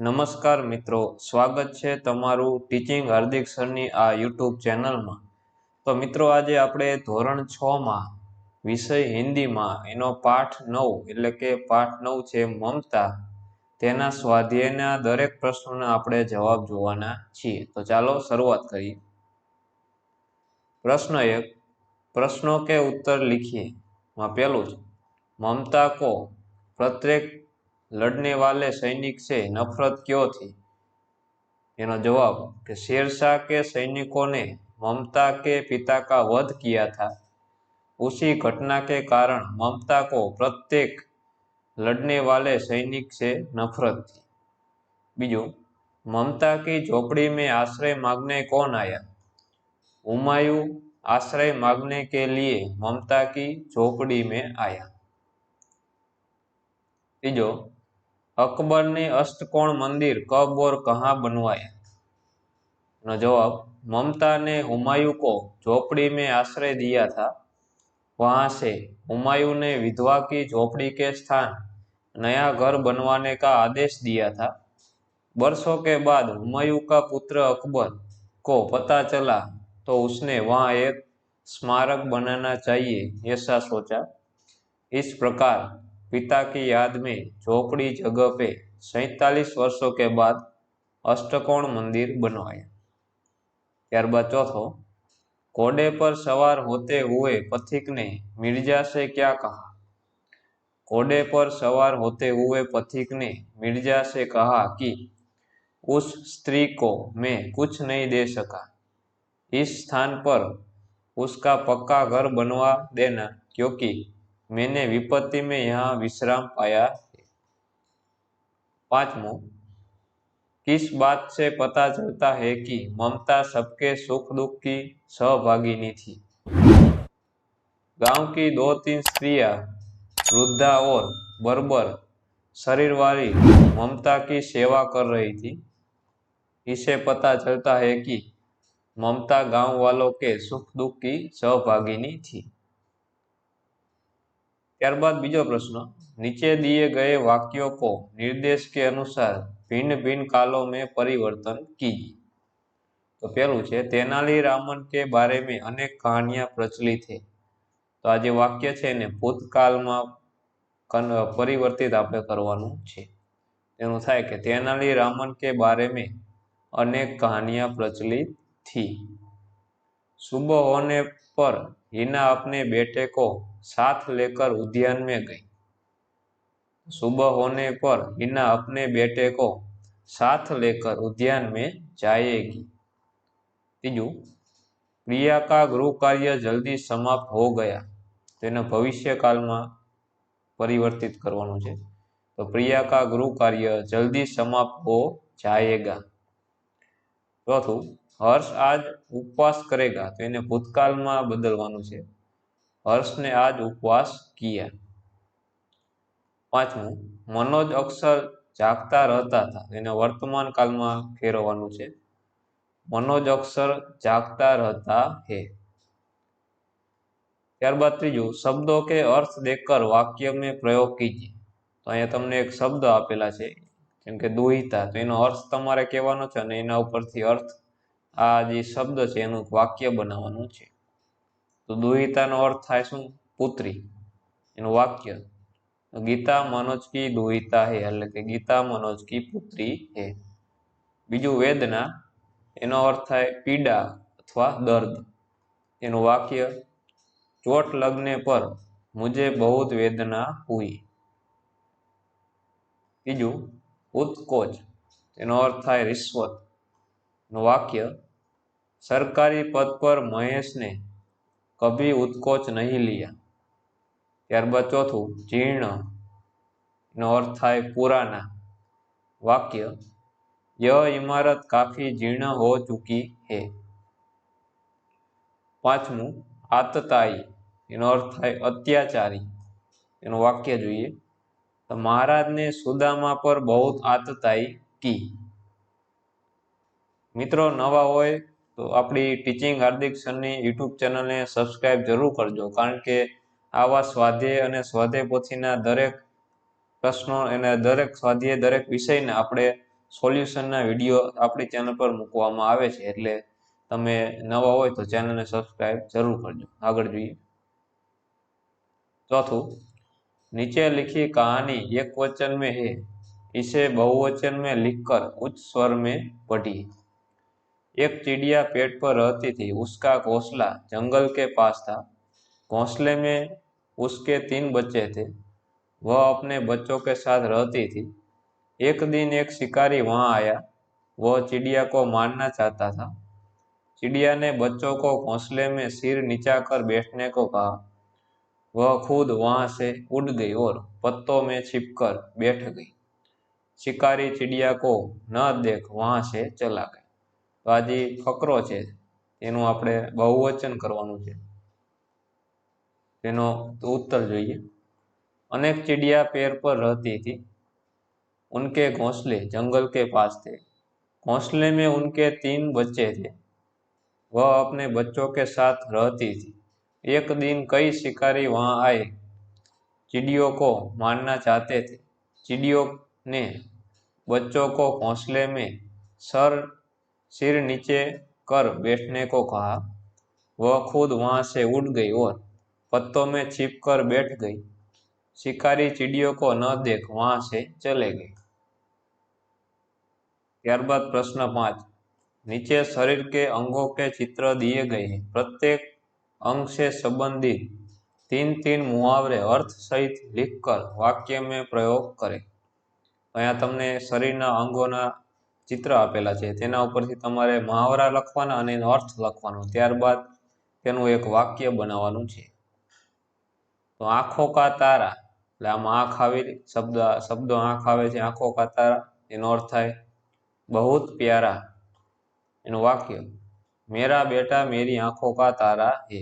નમસ્કાર મિત્રો, સ્વાગત છે તમારું ટીચિંગ હાર્દિક સરની આ યુટ્યુબ ચેનલમાં। તો મિત્રો આજે આપણે ધોરણ 6 માં વિષય હિન્દીમાં એનો પાઠ 9 એટલે કે પાઠ 9 છે મમતા, તેના સ્વાધ્યાયના દરેક પ્રશ્નોના આપણે જવાબ જોવાના છીએ। તો ચાલો શરૂઆત કરીએ। प्रश्न 1, प्रश्नों के उत्तर लिखिए। पहलू ममता को प्रत्येक लड़ने वाले सैनिक से नफरत क्यों थी? एनो जवाब कि शेरशाह के सैनिकों ने ममता के पिता का वध किया था। उसी घटना के कारण ममता को प्रत्येक लड़ने वाले सैनिक से नफरत थी। बीजू, ममता की झोपड़ी में आश्रय मांगने कौन आया? हुमायूं आश्रय मांगने के लिए ममता की झोपड़ी में आया। तीजो, अकबर ने अष्टकोण मंदिर कब और कहाँ बनवाया? न जवाब, ममता ने हुमायूं को झोपड़ी में आश्रय दिया था। वहां से हुमायूं ने विधवा की झोपड़ी के स्थान नया घर बनवाने का आदेश दिया था। वर्षों के बाद हुमायूं का पुत्र अकबर को पता चला तो उसने वहां एक स्मारक बनाना चाहिए ऐसा सोचा। इस प्रकार पिता की याद में झोपड़ी जगह पे 47 वर्षों के बाद अष्टकोण मंदिर बनवाया। त्यारबाद चौथो, घोड़े पर सवार होते हुए पथिक ने मिर्जा से क्या कहा? घोड़े पर सवार होते हुए पथिक ने मिर्जा से कहा कि उस स्त्री को मैं कुछ नहीं दे सका, इस स्थान पर उसका पक्का घर बनवा देना, क्योंकि मैंने विपत्ति में यहाँ विश्राम पाया है। पांचमो, किस बात से पता चलता है कि ममता सबके सुख दुख की सहभागिनी थी? गांव की 2-3 स्त्रियां वृद्धा और बर्बर शरीर वाली ममता की सेवा कर रही थी। इसे पता चलता है कि ममता गांव वालों के सुख दुख की सहभागिनी थी। त्यारबाद बीजो प्रश्न, नीचे दिए गए वाक्यों को निर्देश के अनुसार भिन्न भिन्न कालों में परिवर्तन कीजिए। तो पहलू है, तेनालीरामन के बारे में अनेक कहानियां प्रचलित है। तो आज वाक्य है ने भूतकाल में परिवर्तित आपणे करवानुं छे। तेनुं थाय के तेनालीरामन के बारे में अनेक कहानियां प्रचलित थी। सुबह होने पर हिना अपने बेटे को साथ लेकर उद्यान में गई। सुबह होने पर हिना अपने बेटे को साथ लेकर उद्यान में जाएगी। तीजू, प्रिया का गृह कार्य जल्दी समाप्त हो गया। तो भविष्य काल में परिवर्तित करवानुं छे। तो प्रिया का गृह कार्य जल्दी समाप्त हो जाएगा। चौथुं, हर्ष आज उपवास करेगा। तो इन्हें भूतकाल में बदलवानुं छे। हर्ष ने आज उपवास किया। पांचमું, मनोज अक्सर जागता रहता था। इन्हें वर्तमान काल में फेरववानुं छे। मनोज अक्सर जागता रहता है। त्यारबाद त्रीजું, शब्दों के अर्थ देखकर वाक्य में प्रयोग कीजिए। तो अहींया तमने एक शब्द आपेला छे, जेम के दुहिता। तो एनो अर्थ तमारे कहेवानो छे अने एना उपरथी अर्थ आ जे शब्द छे एनुं वाक्य बनाववानुं छे। तो दुहितानो अर्थ थाय शुं? पुत्री। एनुं वाक्य, गीता मनोज की दुहिता है, એટલે કે गीता मनोज की पुत्री है। बीजું, वेदना, एनो अर्थ थाय पीड़ा अथवा दर्द। एनुं वाक्य, चोट लगने पर मुझे बहुत वेदना हुई। तीजું, उत्कोच, एनो अर्थ थाय रिश्वत। एनुं वाक्य, सरकारी पद पर महेश ने कभी उत्कोच नहीं लिया। त्यारबाद चौथुं, जीर्ण, एनो अर्थ थाय पुराना। वाक्य, यह इमारत काफी जीर्ण हो चुकी है। पांचमुं, आततायी, एनो अर्थ थाय अत्याचारी। एनुं वाक्य जोईए, तो महाराज ने सुदामा पर बहुत आतताई की। मित्रों, नवा होय तो अपनी टीचिंग हार्दिक सરની यूट्यूब चेनल ने सब्सक्राइब जरूर करजो, कारण के आवा स्वाध्याय अने स्वाध्याय पोथीना दरेक प्रश्नों एने दरेक स्वाध्याय दरेक विषयने आपणे સોલ્યુશનના વિડીયો આપણી ચેનલ પર મૂકવામાં આવે છે, એટલે તમે નવા હોય તો ચેનલને સબસ્ક્રાઇબ જરૂર કરજો। આગળ જોઈએ। चौथुं, नीचे लिखी कहानी एक वचन में है, इसे बहुवचन में लिखकर उच्च स्वर में पढ़िए। एक चिड़िया पेड़ पर रहती थी, उसका घोंसला जंगल के पास था। घोंसले में उसके 3 बच्चे थे। वह अपने बच्चों के साथ रहती थी। एक दिन एक शिकारी वहां आया। वह चिड़िया को मारना चाहता था। चिड़िया ने बच्चों को घोंसले में सिर नीचा कर बैठने को कहा। वह खुद वहां से उड़ गई और पत्तों में छिपकर बैठ गई। शिकारी चिड़िया को न देख वहां से चला गया। तो आज फकरो है तेनु आपणे बहुवचन करवानुं छे। तेनो उत्तर जोईए। अनेक चिड़िया पेड़ पर रहती थी। उनके घोंसले जंगल के पास थे। घोंसले में उनके 3 बच्चे थे। वह अपने बच्चों के साथ रहती थी। एक दिन कई शिकारी वहां आए, चिड़ियों को मारना चाहते थे। चिड़ियों ने बच्चों को घोंसले में सिर नीचे कर बैठने को कहा। वह खुद वहां से उड़ गई और पत्तों में छिप कर बैठ गई। शिकारी चिड़ियों को न देख वहां से चले गए। त्यारबाद प्रश्न 5, नीचे शरीर के अंगों के चित्र दिए गए हैं। प्रत्येक अंग से संबंधित 3 मुहावरे अर्थ सहित लिखकर वाक्य में प्रयोग करें। अहींया तमने शरीरना अंगोना चित्र आपेला छे, तेना उपरथी तमारे मुहावरा लखवाना अने एनो अर्थ लखवानो, त्यारबाद तेनुं एक वाक्य बनाववानुं छे। तो आँखों का तारा એટલે આમાં આંખ આવી શબ્દો આંખ આવે છે। આંખો का तारा એનો અર્થ થાય बहुत प्यारा। એનું વાક્ય मेरा बेटा मेरी आंखों का तारा है।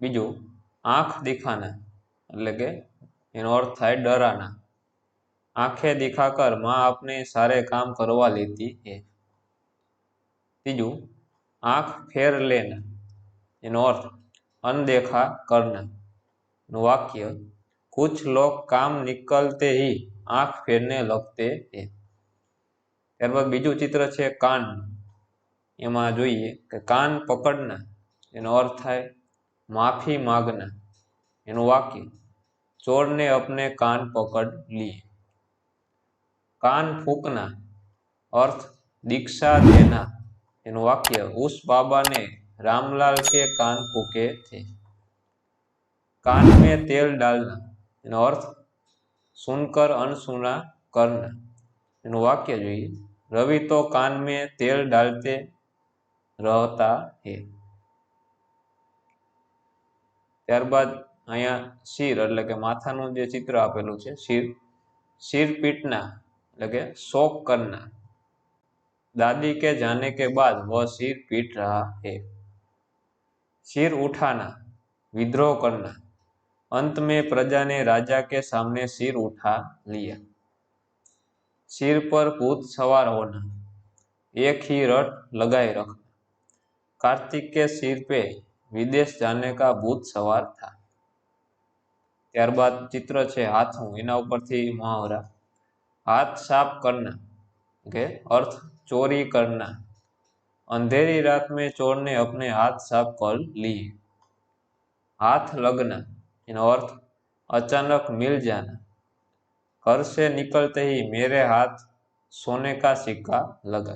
बीजू आंख दिखाना એટલે કે એનો अर्थ થાય डराना। आंखें दिखाकर माँ अपने सारे काम करवा लेती है। तीजू आंख फेर लेना एनो अर्थ अनदेखा करना। वाक्य कुछ लोग काम निकलते ही आंख फेरने लगते हैं। त्यारबाद बीजू चित्र छे कान। एमां जोईए के कान पकड़ना एनो अर्थ थाय माफी मांगना। एनु वाक्य चोर ने अपने कान पकड़ लिए। कान फूंकना अर्थ दीक्षा देना। एनु वाक्य उस बाबा ने रामलाल के कान फूंके थे। कान में तेल डालना एनो अर्थ सुनकर अनसुना करना। एनु वाक्य जोईए रवि तो कान में तेल डालते रहता है। त्यारबाद अहींया शिर એટલે કે માથાનું જે ચિત્ર આપેલું છે, सिर पीटना એટલે કે शोक करना। दादी के जाने के बाद वह सिर पीट रहा है। सिर उठाना विद्रोह करना। अंत में प्रजा ने राजा के सामने सिर उठा लिया। सिर पर भूत सवार होना एक ही रट लगाए रखना। कार्तिक के सिर पे विदेश जाने का भूत सवार था। त्यारबाद चित्र छे हाथों, एना उपरथी मुहावरा हाथ साफ करना के अर्थ चोरी करना। अंधेरी रात में चोर ने अपने हाथ साफ कर लिए। हाथ लगना एनो अर्थ अचानक मिल जाना। घर से निकलते ही मेरे हाथ सोने का सिक्का लगा।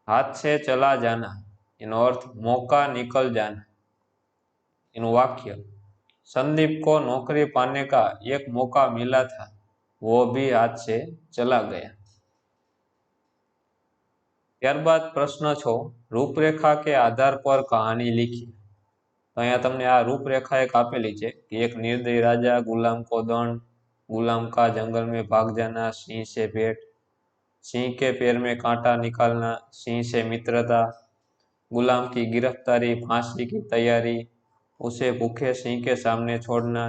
हाथ से चला जाना एनो अर्थ मौका निकल जाना। एनु वाक्य संदीप को नौकरी पाने का एक मौका मिला था, वो भी हाथ से चला गया। त्यारबाद प्रश्न 6, रूपरेखा के आधार पर कहानी लिखी। तो अहींया तमने आ रूपरेखा एक आपेली छे कि एक निर्दयी राजा, गुलाम को दंड, गुलाम का जंगल में भाग जाना, सिंह से भेंट, सिंह के पैर में कांटा निकालना, सिंह से मित्रता, गुलाम की गिरफ्तारी, फांसी की तैयारी, उसे भूखे सिंह के सामने छोड़ना,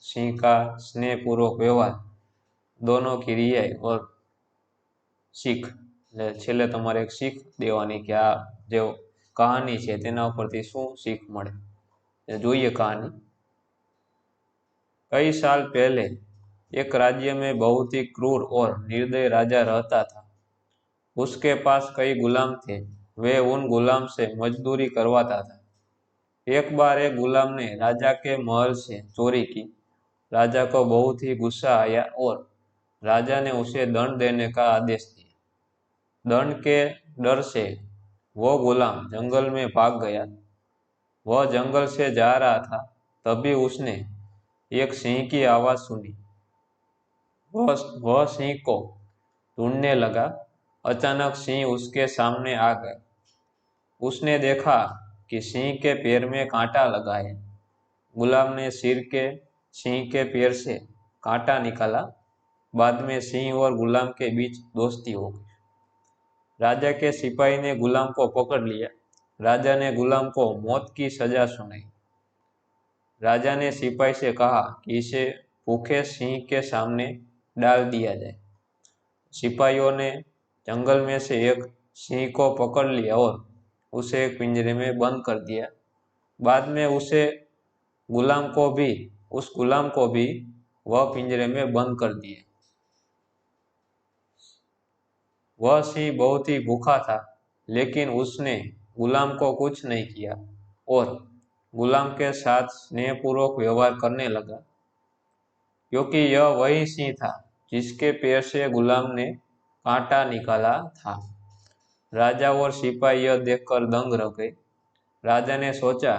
सिंह का स्नेहपूर्वक व्यवहार, दोनों की रिहाई और सीख। छेल्ले तमारे एक सीख देवानी कि आ जो कहानी है तेना उपरथी शुं सीख मळे। जोईए कहानी। कई साल पहले एक राज्य में बहुत ही क्रूर और निर्दयी राजा रहता था। उसके पास कई गुलाम थे। वे उन गुलाम से मजदूरी करवाता था। एक बार एक गुलाम ने राजा के महल से चोरी की। राजा को बहुत ही गुस्सा आया और राजा ने उसे दंड देने का आदेश दिया। दंड के डर से वो गुलाम जंगल में भाग गया। वह जंगल से जा रहा था, तभी उसने एक सिंह की आवाज सुनी। वह सिंह को ढूंढने लगा। अचानक सिंह उसके सामने आ गया। उसने देखा कि सिंह के पैर में कांटा लगा है। गुलाम ने सिंह के पैर से कांटा निकाला। बाद में सिंह और गुलाम के बीच दोस्ती हो गई। राजा के सिपाही ने गुलाम को पकड़ लिया। राजा ने गुलाम को मौत की सजा सुनाई। राजा ने सिपाही से कहा कि इसे भूखे सिंह के सामने डाल दिया जाए। सिपाहियों ने जंगल में से एक सिंह को पकड़ लिया और उसे एक पिंजरे में बंद कर दिया। बाद में उस गुलाम को भी वह पिंजरे में बंद कर दिए। वह सिंह बहुत ही भूखा था, लेकिन उसने गुलाम को कुछ नहीं किया और गुलाम के साथ स्नेहपूर्वक व्यवहार करने लगा, क्योंकि यह वही सिंह था जिसके पैर से गुलाम ने कांटा निकाला था। राजा और सिपाही यह देखकर दंग रह गए। राजा ने सोचा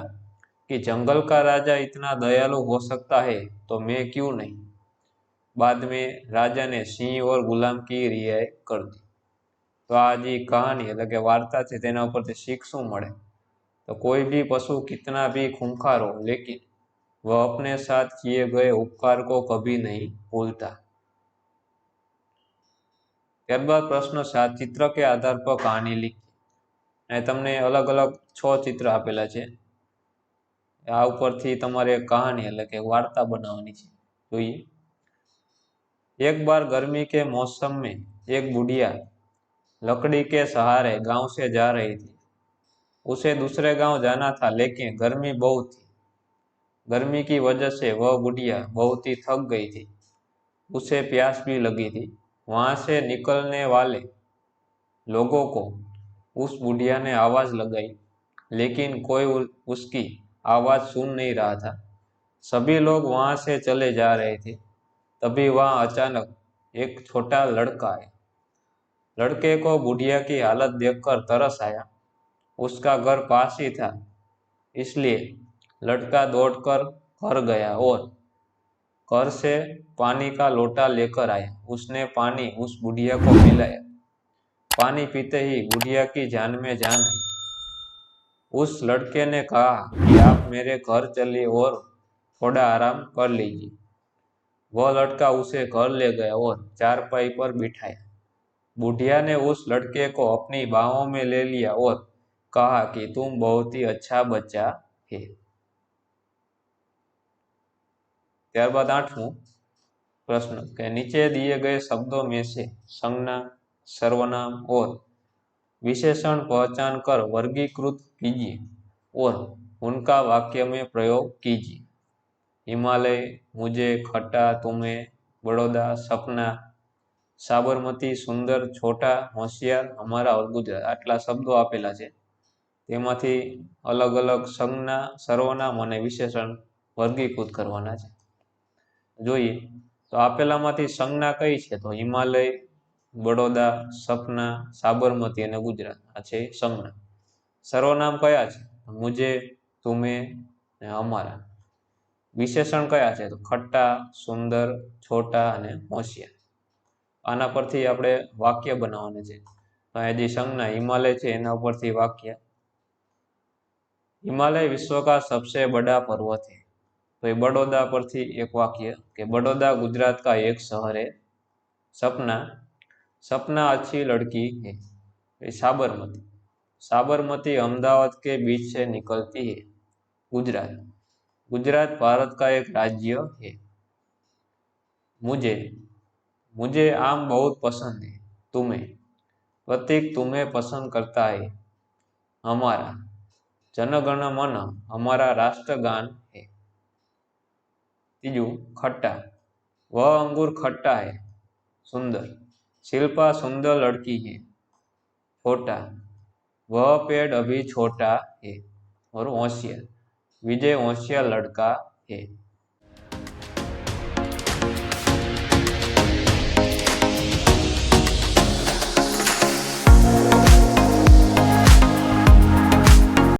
कि जंगल का राजा इतना दयालु हो सकता है तो मैं क्यों नहीं। बाद में राजा ने सिंह और गुलाम की रिहाई कर दी। तो आज ये कहानी એટલે કે વાર્તા છે તેના ઉપરથી શીખ શું મળે? तो कोई भी पशु कितना भी खूंखार हो, लेकिन वह अपने साथ किए गए उपकार को कभी नहीं भूलता। ત્યારબાદ પ્રશ્ન 7, चित्र के आधार पर कहानी लिखी। અને તમને અલગ અલગ 6 चित्र આપેલા છે। આ ઉપરથી તમારે કહાની એટલે કે વાર્તા બનાવવાની છે। જોઈએ। एक बार गर्मी के मौसम में एक बुढ़िया लकड़ी के सहारे गांव से जा रही थी। उसे दूसरे गांव जाना था, लेकिन गर्मी बहुत थी। गर्मी की वजह से वह बुढ़िया बहुत ही थक गई थी। उसे प्यास भी लगी थी। वहां से निकलने वाले लोगों को उस बुढ़िया ने आवाज लगाई, लेकिन कोई उसकी आवाज सुन नहीं रहा था। सभी लोग वहां से चले जा रहे थे। तभी वहां अचानक एक छोटा लड़का आया। लड़के को बुढ़िया की हालत देखकर तरस आया। उसका घर पास ही था, इसलिए लड़का दौड़कर घर गया और घर से पानी का लोटा लेकर आया। उसने पानी उस बुढ़िया को पिलाया। पानी पीते ही बुढ़िया की जान में जान आई। उस लड़के ने कहा कि आप मेरे घर चलिए और थोड़ा आराम कर लीजिए। वह लड़का उसे घर ले गया और चारपाई पर बिठाया। बुढ़िया ने उस लड़के को अपनी बाहों में ले लिया और कहा कि तुम बहुत ही अच्छा बच्चा है। ત્યારબાદ 8મો प्रश्न के नीचे दिए गए शब्दों में से संज्ञा, सर्वनाम और विशेषण पहचान कर वर्गीकृत कीजिए और उनका वाक्य में प्रयोग कीजिए। हिमालय, मुझे, खट्टा, तुम्हें, बड़ौदा, सपना, साबरमती, सुंदर, छोटा, होशियार, हमारा और गुजरात। आटला शब्दों आपेला है। तेमांथी अलग अलग संज्ञा, सर्वनाम और विशेषण वर्गीकृत करवाना है। જોઈએ तो आपेलामांथी संज्ञा कई है? तो हिमालय, बड़ौदा, सपना, साबरमती और गुजरात आ छे संज्ञा। सर्वनाम कया छे? मुझे, तुम्हें, हमारा। विशेषण कया छे? तो खट्टा, सुंदर, छोटा और होशियार। आना परथी आपणे वाक्य बनाववानुं छे। तो आ जे संज्ञा हिमालय छे एना परथी वाक्य। हिमालय विश्व का सबसे बड़ा पर्वत है। तो ये बड़ौदा परथी एक वाक्य कि बड़ौदा गुजरात का एक शहर है। सपना, सपना अच्छी लड़की है। साबरमती, साबरमती अहमदाबाद के बीच से निकलती है। गुजरात, गुजरात भारत का एक राज्य है। मुझे, मुझे आम बहुत पसंद है। तुम्हें, प्रतीक तुम्हें पसंद करता है। हमारा, जनगण मन हमारा राष्ट्रगान है। तीजू, खट्टा, वह अंगूर खट्टा है। सुंदर। शिल्पा सुंदर लड़की है। छोटा। वह पेड़ अभी छोटा है। और होशियार। विजय होशियार लड़का है।